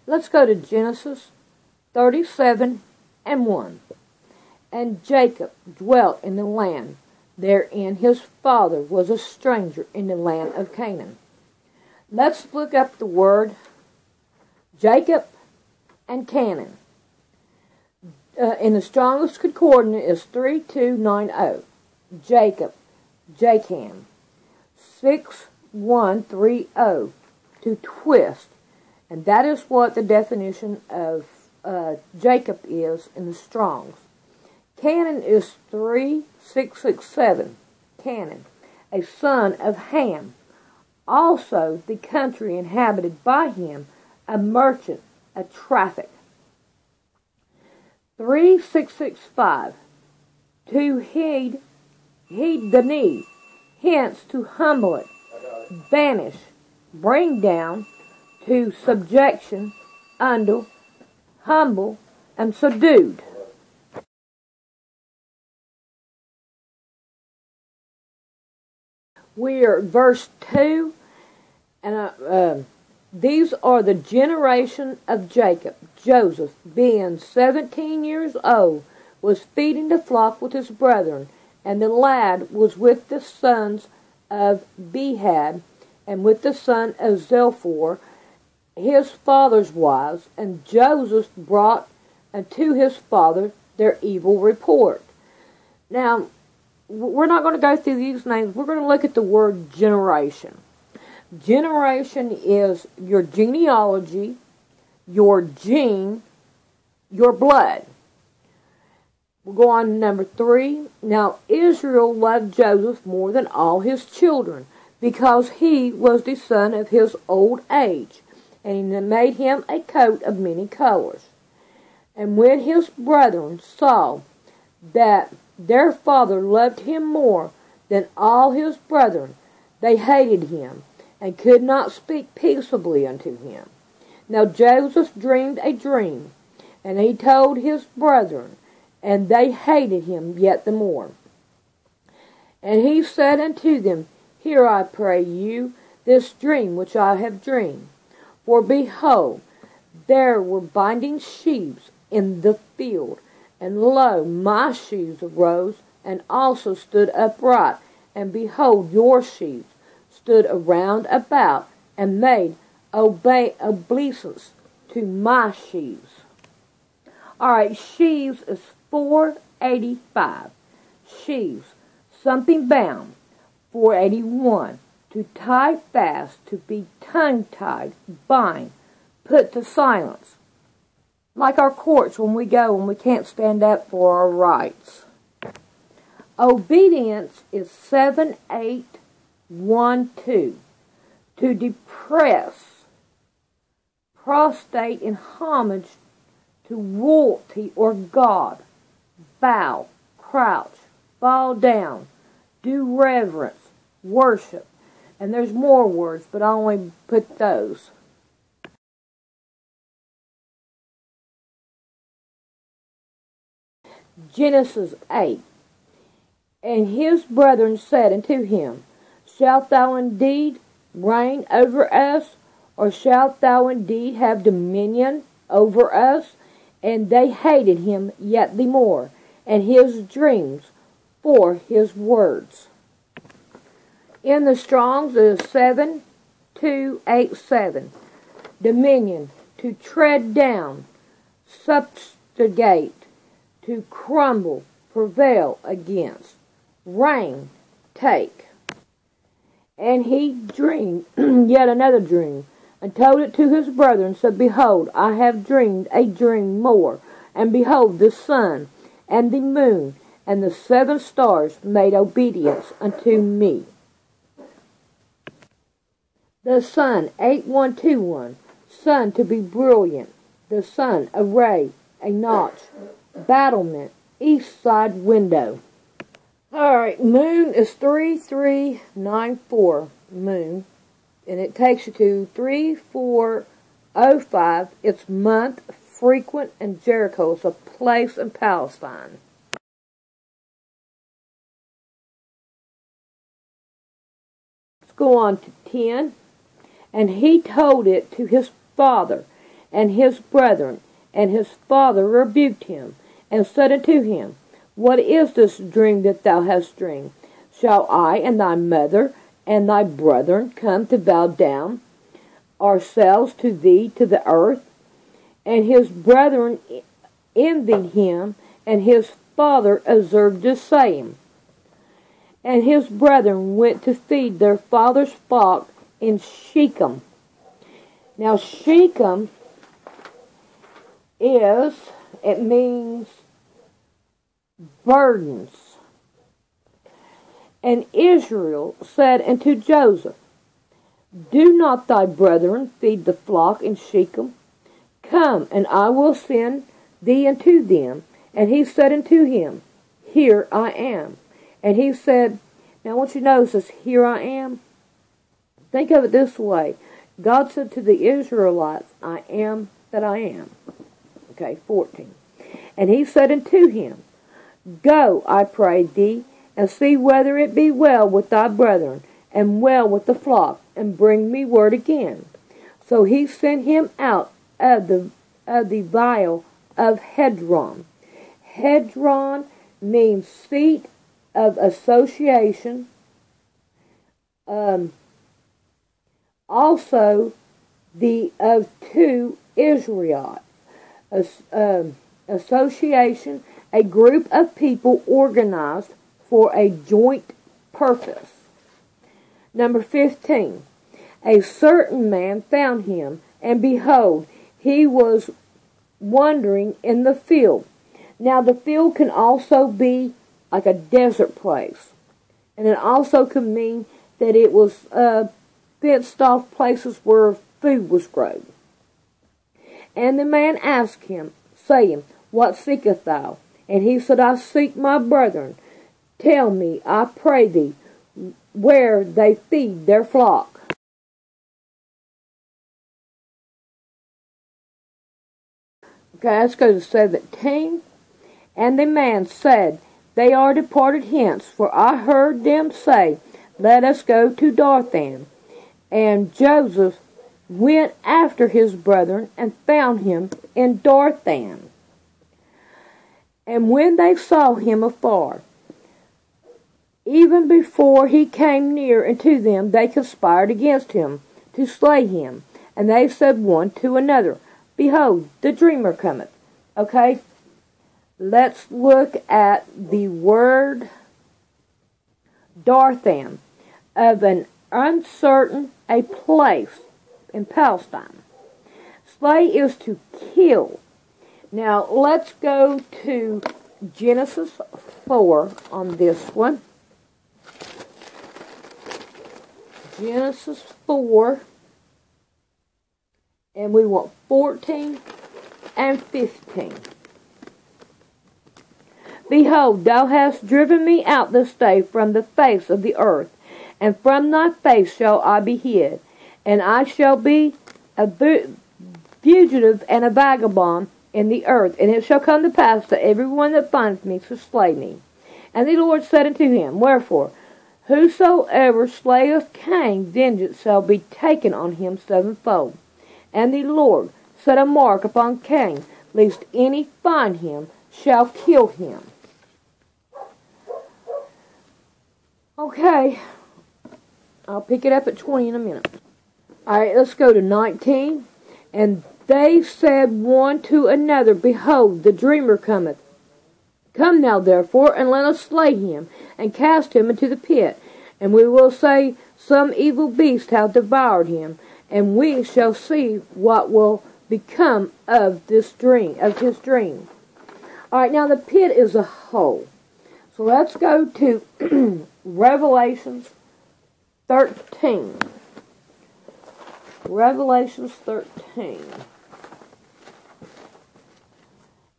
Let's go to Genesis 37 and 1. And Jacob dwelt in the land, therein his father was a stranger in the land of Canaan. Let's look up the word Jacob and Canaan. In the Strongest Concordance is 3290. Jacob, Jachan. 6130, to twist. And that is what the definition of Jacob is in the Strongs. Canaan is 3667. Canaan, a son of Ham. Also the country inhabited by him, a merchant, a traffic. 3665. To heed the knee, hence to humble it, banish, bring down, to subjection, under, humble, and subdued. We are at verse 2, and these are the generation of Jacob. Joseph, being 17 years old, was feeding the flock with his brethren, and the lad was with the sons of Behad, and with the son of Zilphor, his father's wives, and Joseph brought unto his father their evil report. Now, we're not going to go through these names. We're going to look at the word generation. Generation is your genealogy, your gene, your blood. We'll go on to number 3. Now Israel loved Joseph more than all his children, because he was the son of his old age, and he made him a coat of many colors. And when his brethren saw that their father loved him more than all his brethren, they hated him, and could not speak peaceably unto him. Now Joseph dreamed a dream, and he told his brethren, and they hated him yet the more. And he said unto them, Hear, I pray you, this dream which I have dreamed. For behold, there were binding sheaves in the field, and lo, my sheaves arose, and also stood upright, and behold, your sheaves stood around about, and made obeisance to my sheaves. Alright, sheaves is 485. Sheaves, something bound. 481. To tie fast, to be tongue-tied, bind, put to silence. Like our courts when we go and we can't stand up for our rights. Obedience is 7812. To depress, prostrate in homage to royalty or God. Bow, crouch, fall down, do reverence, worship. And there's more words, but I only put those. Genesis 8. And his brethren said unto him, Shalt thou indeed reign over us, or shalt thou indeed have dominion over us? And they hated him yet the more, and his dreams for his words. In the Strongs is 7287. Dominion, to tread down, subjugate, to crumble, prevail against. Reign, take. And he dreamed yet another dream, and told it to his brethren, said, Behold, I have dreamed a dream more, and behold, the sun, and the moon, and the 7 stars made obedience unto me. The sun, 8121. Sun, to be brilliant. The sun, a ray, a notch. Battlement, east side window. Alright, moon is 3394. Moon. And it takes you to 3405. It's month, frequent, and Jericho. It's a place in Palestine. Let's go on to 10. And he told it to his father, And his brethren and his father rebuked him, and said unto him, What is this dream that thou hast dreamed? Shall I and thy mother and thy brethren come to bow down ourselves to thee to the earth? And his brethren envied him, and his father observed the same. And his brethren went to feed their father's flock in Shechem. Now Shechem it means burdens. And Israel said unto Joseph, Do not thy brethren feed the flock in Shechem? Come, and I will send thee unto them. And he said unto him, Here I am. And he said, now I want you to notice this, here I am. Think of it this way. God said to the Israelites, I am that I am. Okay, 14. And he said unto him, Go, I pray thee, and see whether it be well with thy brethren, and well with the flock, and bring me word again. So he sent him out of the vale of Hedron. Hedron means seat of association. Also, the of two Israelites. Association, a group of people organized for a joint purpose. Number 15. A certain man found him, and behold, he was wandering in the field. Now the field can also be like a desert place. And it also can mean that it was fenced off places where food was grown. And the man asked him, saying, What seekest thou? And he said, I seek my brethren. Tell me, I pray thee, where they feed their flock. Okay, let's go to 17. And the man said, They are departed hence, for I heard them say, Let us go to Dothan. And Joseph went after his brethren, and found him in Dothan. And when they saw him afar, even before he came near unto them, they conspired against him to slay him. And they said one to another, Behold, the dreamer cometh. Okay, let's look at the word Dothan, of an uncertain, a place in Palestine. Slay is to kill. Now, let's go to Genesis 4 on this one. Genesis 4. And we want 14 and 15. Behold, thou hast driven me out this day from the face of the earth, and from thy face shall I be hid. And I shall be a fugitive and a vagabond in the earth. And it shall come to pass that every one that findeth me shall slay me. And the Lord said unto him, Wherefore, whosoever slayeth Cain, vengeance shall be taken on him sevenfold. And the Lord set a mark upon Cain, lest any find him, shall kill him. Okay, I'll pick it up at 20 in a minute. Alright, let's go to 19. And they said one to another, Behold, the dreamer cometh. Come now, therefore, and let us slay him, and cast him into the pit. And we will say, Some evil beast hath devoured him, and we shall see what will become of this dream, of his dream. Alright, now the pit is a hole. So let's go to Revelations 13. Revelations 13.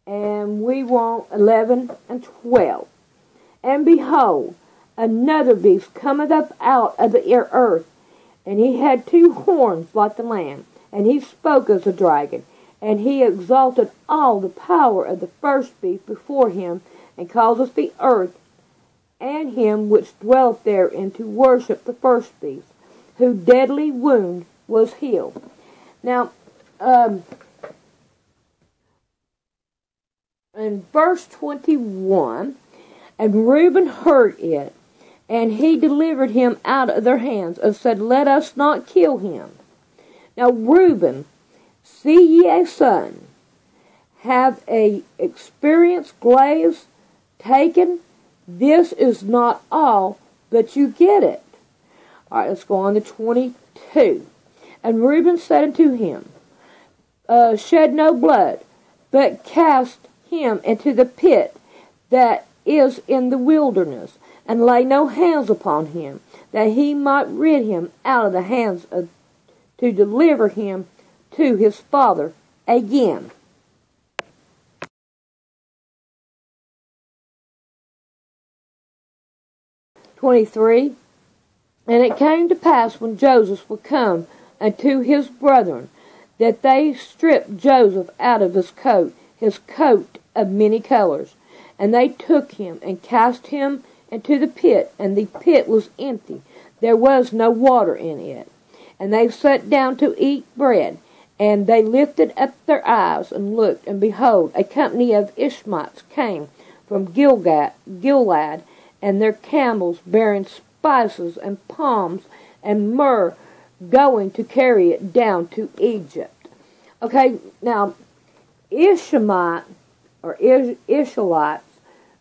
And we want 11 and 12. And behold, another beast cometh up out of the earth, and he had two horns like the lamb, and he spoke as a dragon, and he exalted all the power of the first beast before him, and causeth the earth and him which dwelt therein to worship the first beast, whose deadly wound was healed. Now, in verse 21, and Reuben heard it, and he delivered him out of their hands, and said, Let us not kill him. Now Reuben, see ye a son, have a experienced glaze taken? This is not all, but you get it. All right, let's go on to 22. And Reuben said unto him, Shed no blood, but cast him into the pit that is in the wilderness, and lay no hands upon him, that he might rid him out of the hands of, to deliver him to his father again. (23) And it came to pass, when Joseph was come unto his brethren, that they stripped Joseph out of his coat of many colors. And they took him, and cast him into the pit, and the pit was empty, there was no water in it. And they sat down to eat bread, and they lifted up their eyes, and looked, and behold, a company of Ishmaelites came from Gilead, and their camels bearing spices, and palms, and myrrh, going to carry it down to Egypt. Okay, now, Ishmaelite, or Israelites,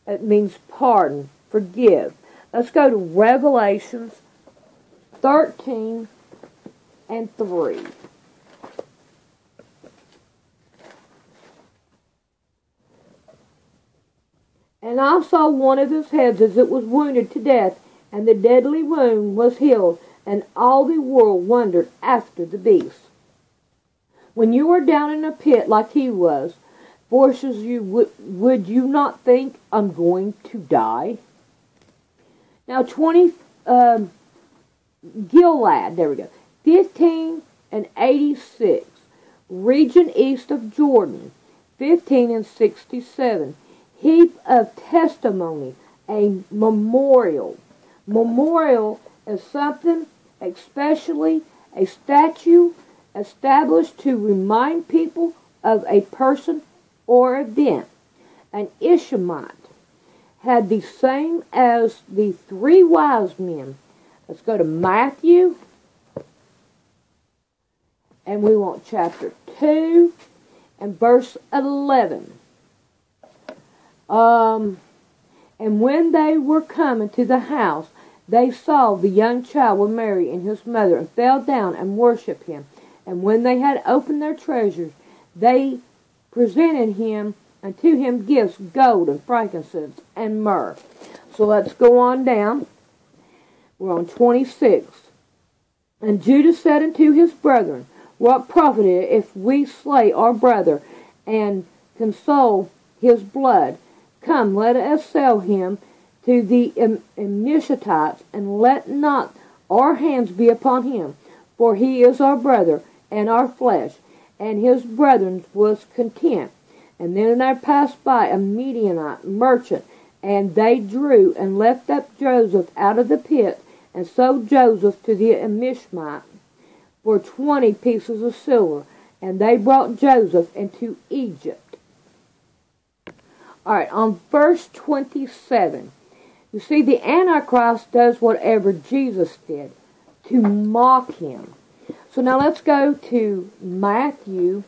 it means pardon, forgive. Let's go to Revelations 13 and 3. And I saw one of his heads as it was wounded to death, and the deadly wound was healed, and all the world wondered after the beast. When you are down in a pit like he was, forces you, would you not think, I'm going to die? Now 20, Gilead, there we go, 15 and 86, region east of Jordan, 15 and 67, heap of testimony, a memorial. Memorial is something, especially a statue, established to remind people of a person or event. An Ishmaelite had the same as the three wise men. Let's go to Matthew, and we want chapter 2 and verse 11. And when they were coming to the house, they saw the young child with Mary and his mother, and fell down and worshipped him. And when they had opened their treasures, they presented unto him gifts, gold and frankincense and myrrh. So let's go on down. We're on 26. And Judas said unto his brethren, What profited it if we slay our brother and console his blood? Come, let us sell him to the Amalekites, and let not our hands be upon him, for he is our brother and our flesh. And his brethren was content. And then there passed by a Midianite merchant, and they drew and left up Joseph out of the pit, and sold Joseph to the Amalekites for 20 pieces of silver. And they brought Joseph into Egypt. Alright, on verse 27, you see the Antichrist does whatever Jesus did, to mock him. So now let's go to Matthew,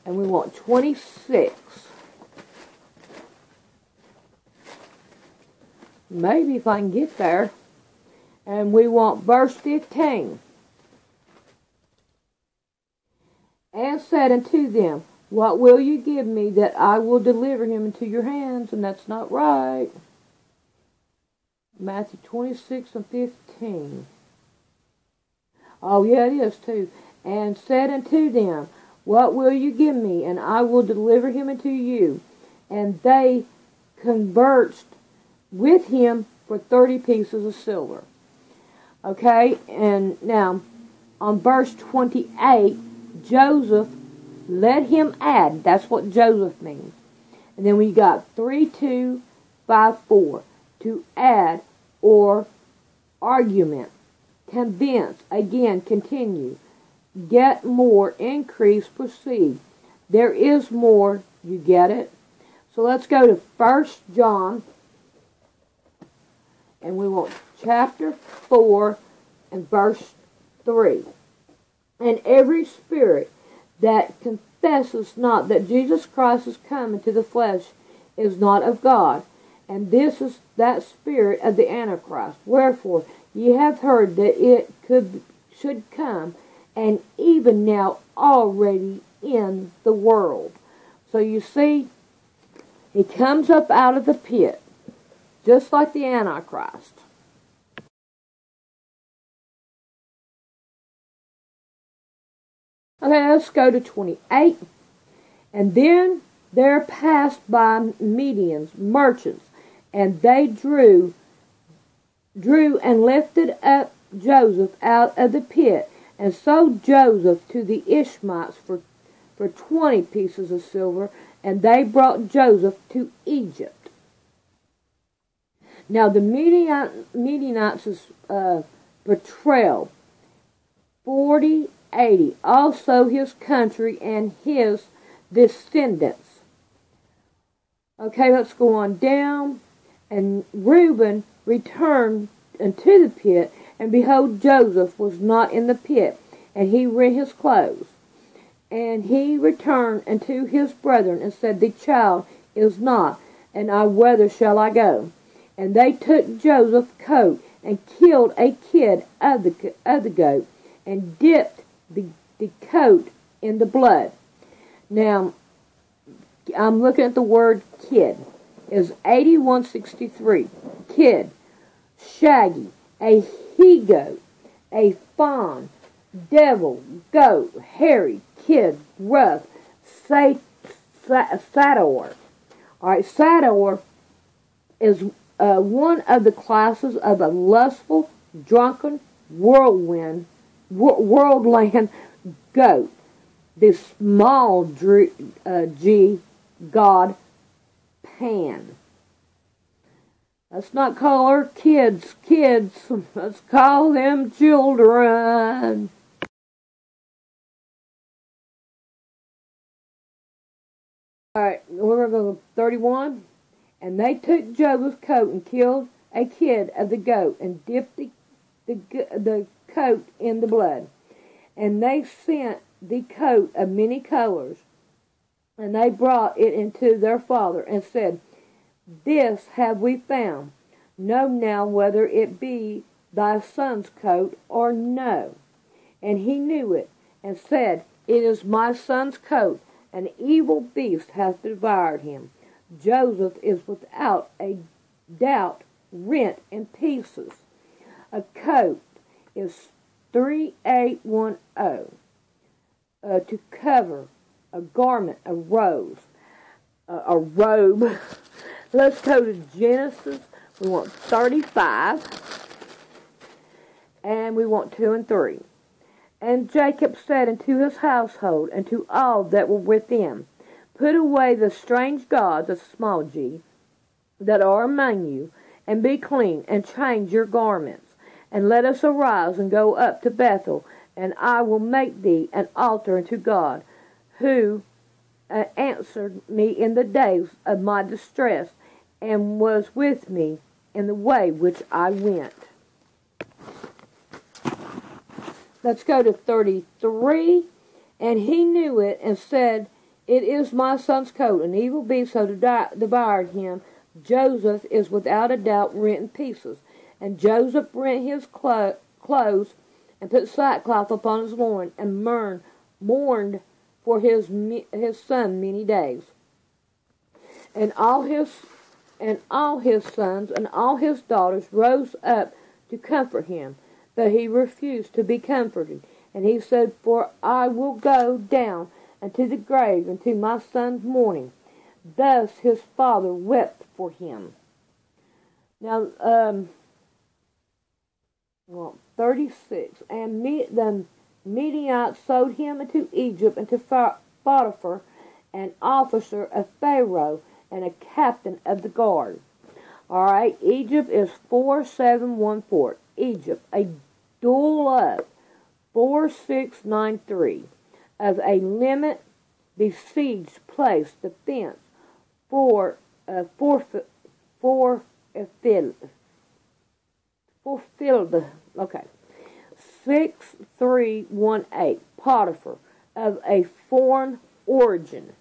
and we want 26. Maybe if I can get there. And we want verse 15. And said unto them, What will you give me that I will deliver him into your hands? And that's not right. Matthew 26 and 15. Oh, yeah, it is too. And said unto them, What will you give me? And I will deliver him unto you. And they conversed with him for 30 pieces of silver. Okay, and now, on verse 28, Joseph let him add. That's what Joseph means. And then we got 3254, to add or argument. Convince, again, continue. Get more, increase, proceed. There is more, you get it? So let's go to 1 John, and we want chapter 4 and verse 3. And every spirit that confesses not that Jesus Christ is come into the flesh is not of God, and this is that spirit of the Antichrist. Wherefore ye have heard that it should come, and even now already in the world. So you see, he comes up out of the pit, just like the Antichrist. Okay, let's go to 28. And then there passed by Medians, merchants, and they drew and lifted up Joseph out of the pit, and sold Joseph to the Ishmaelites for 20 pieces of silver, and they brought Joseph to Egypt. Now the Midianites' betrayal, 40-80, also his country and his descendants. Okay, let's go on down. And Reuben returned unto the pit, and behold, Joseph was not in the pit, and he rent his clothes. And he returned unto his brethren, and said, The child is not, and whither shall I go? And they took Joseph's coat, and killed a kid of the goat, and dipped the coat in the blood. Now, I'm looking at the word kid. Is 8163. Kid, shaggy, a he-goat, a fawn, devil, goat, hairy, kid, rough, satyr. Alright, satyr is one of the classes of a lustful, drunken, worldland goat. The small g god Pan. Let's not call our kids. Let's call them children. Alright, we're going to go 31. And they took Joseph's coat and killed a kid of the goat, and dipped the coat in the blood. And they sent the coat of many colors, and they brought it into their father, and said, This have we found. Know now whether it be thy son's coat or no. And he knew it, and said, It is my son's coat. An evil beast hath devoured him. Joseph is without a doubt rent in pieces. A coat is 3810. To cover. A garment, a robe. Let's go to Genesis. We want 35. And we want 2 and 3. And Jacob said unto his household, and to all that were with him, Put away the strange gods, a small g, that are among you, and be clean, and change your garments. And let us arise and go up to Bethel, and I will make thee an altar unto God, who answered me in the days of my distress, and was with me in the way which I went. Let's go to 33. And he knew it, and said, It is my son's coat. An evil beast hath devoured him. Joseph is without a doubt rent in pieces. And Joseph rent his clothes, and put sackcloth upon his loin, and mourned for his son many days. And all his sons and all his daughters rose up to comfort him, but he refused to be comforted. And he said, For I will go down unto the grave unto my son's mourning. Thus his father wept for him. Now, 36. And the Midianites sold him into Egypt, into Potiphar, an officer of Pharaoh, and a captain of the guard. Alright, Egypt is 4714. Egypt, a dual of 4693. Of a limit, besieged place, defense, for fulfilled. Okay, 6318. Potiphar, of a foreign origin.